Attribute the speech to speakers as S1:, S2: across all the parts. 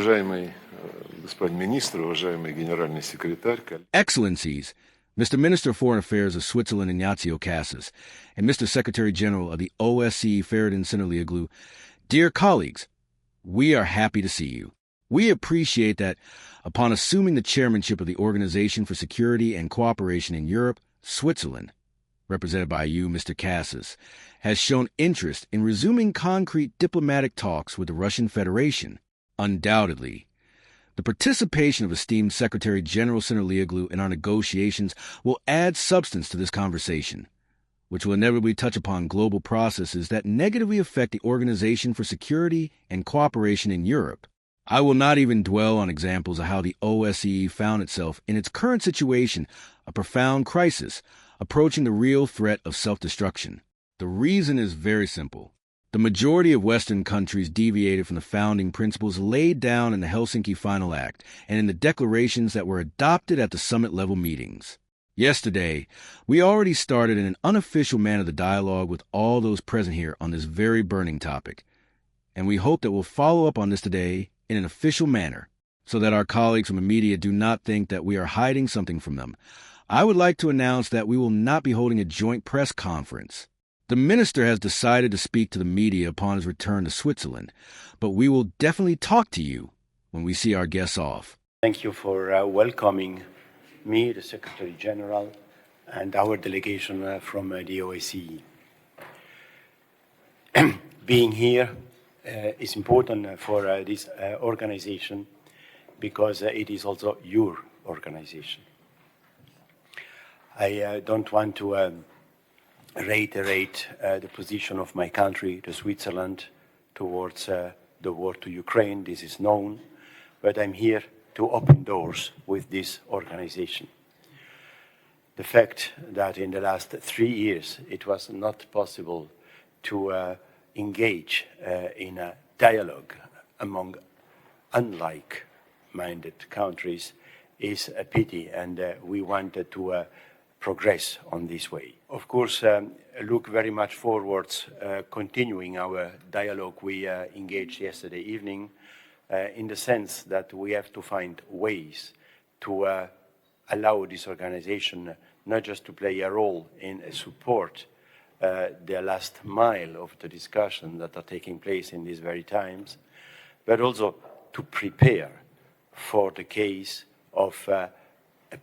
S1: Уважаемый господин министр, уважаемый генеральный секретарь.
S2: Excellencies, Mr. Minister of Foreign Affairs of Switzerland Ignazio Cassis, and Mr. Secretary General of the OSCE Feridun Sinirlioglu, dear colleagues, we are happy to see you. We appreciate that upon assuming the chairmanship of the Organization for Security and Cooperation in Europe, Switzerland, represented by you, Mr. Cassis, has shown interest in resuming concrete diplomatic talks with the Russian Federation. Undoubtedly, the participation of esteemed Secretary General Sinirlioglu in our negotiations will add substance to this conversation, which will inevitably touch upon global processes that negatively affect the Organization for Security and Cooperation in Europe. I will not even dwell on examples of how the OSCE found itself in its current situation, a profound crisis, approaching the real threat of self-destruction. The reason is very simple. The majority of Western countries deviated from the founding principles laid down in the Helsinki Final Act and in the declarations that were adopted at the summit-level meetings. Yesterday, we already started in an unofficial manner the dialogue with all those present here on this very burning topic, and we hope that we'll follow up on this today in an official manner, so that our colleagues from the media do not think that we are hiding something from them. I would like to announce that we will not be holding a joint press conference. The minister has decided to speak to the media upon his return to Switzerland, but we will definitely talk to you when we see our guests off.
S3: Thank you for welcoming me, the Secretary General, and our delegation from the OSCE. Being here is important for this organization because it is also your organization. I don't want to reiterate the position of my country, to Switzerland, towards the war to Ukraine. This is known, but I'm here to open doors with this organization. The fact that in the last 3 years it was not possible to engage in a dialogue among unlike-minded countries is a pity, and we wanted to progress on this way. Of course, look very much forwards continuing our dialogue we engaged yesterday evening in the sense that we have to find ways to allow this organization not just to play a role in support the last mile of the discussion that are taking place in these very times, but also to prepare for the case of a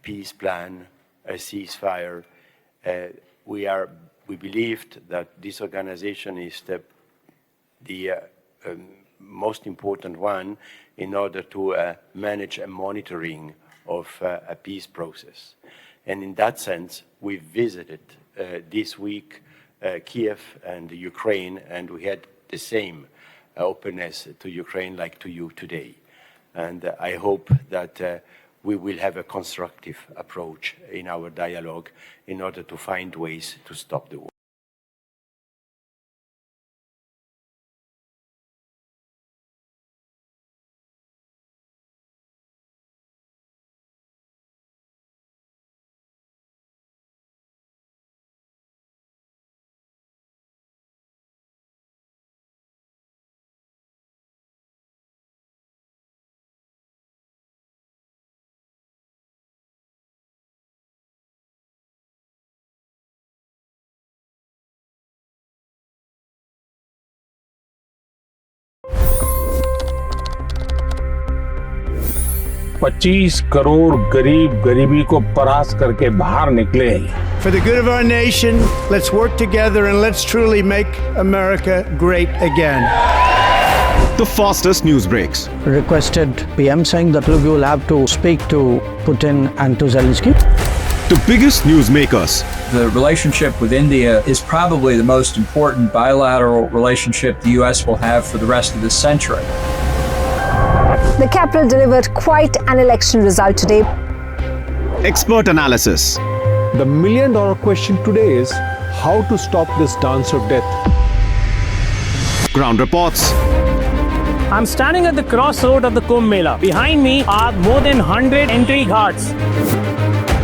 S3: peace plan, a ceasefire. We believed that this organization is the most important one in order to manage a monitoring of a peace process. And in that sense, we visited this week Kyiv and Ukraine, and we had the same openness to Ukraine like to you today. And I hope that we will have a constructive approach in our dialogue in order to find ways to stop the war.
S4: $25 crore गरीब गरीबी को परास्त करके बाहर निकले।
S5: For the good of our nation, let's work together and let's truly make America great again.
S6: The fastest news breaks.
S7: Requested PM saying that look, you will have to speak to Putin and to Zelensky.
S6: The biggest newsmakers.
S8: The relationship with India is probably the most important bilateral relationship the U.S. will have for the rest of this century.
S9: The capital delivered quite an election result today.
S6: Expert analysis.
S10: The million-dollar question today is how to stop this dance of death.
S6: Ground reports.
S11: I'm standing at the crossroad of the Kumbh Mela. Behind me are more than 100 entry ghats.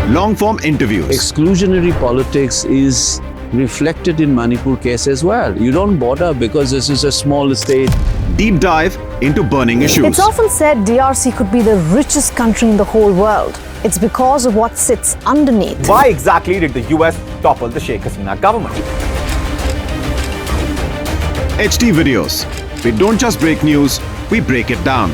S6: Long-form interviews.
S12: Exclusionary politics is reflected in Manipur case as well. You don't bother because this is a small state.
S6: deep dive into burning issues.
S9: It's often said DRC could be the richest country in the whole world. It's because of what sits underneath.
S13: Why exactly did the US topple the Sheikh Hasina government?
S6: HT videos. We don't just break news, we break it down.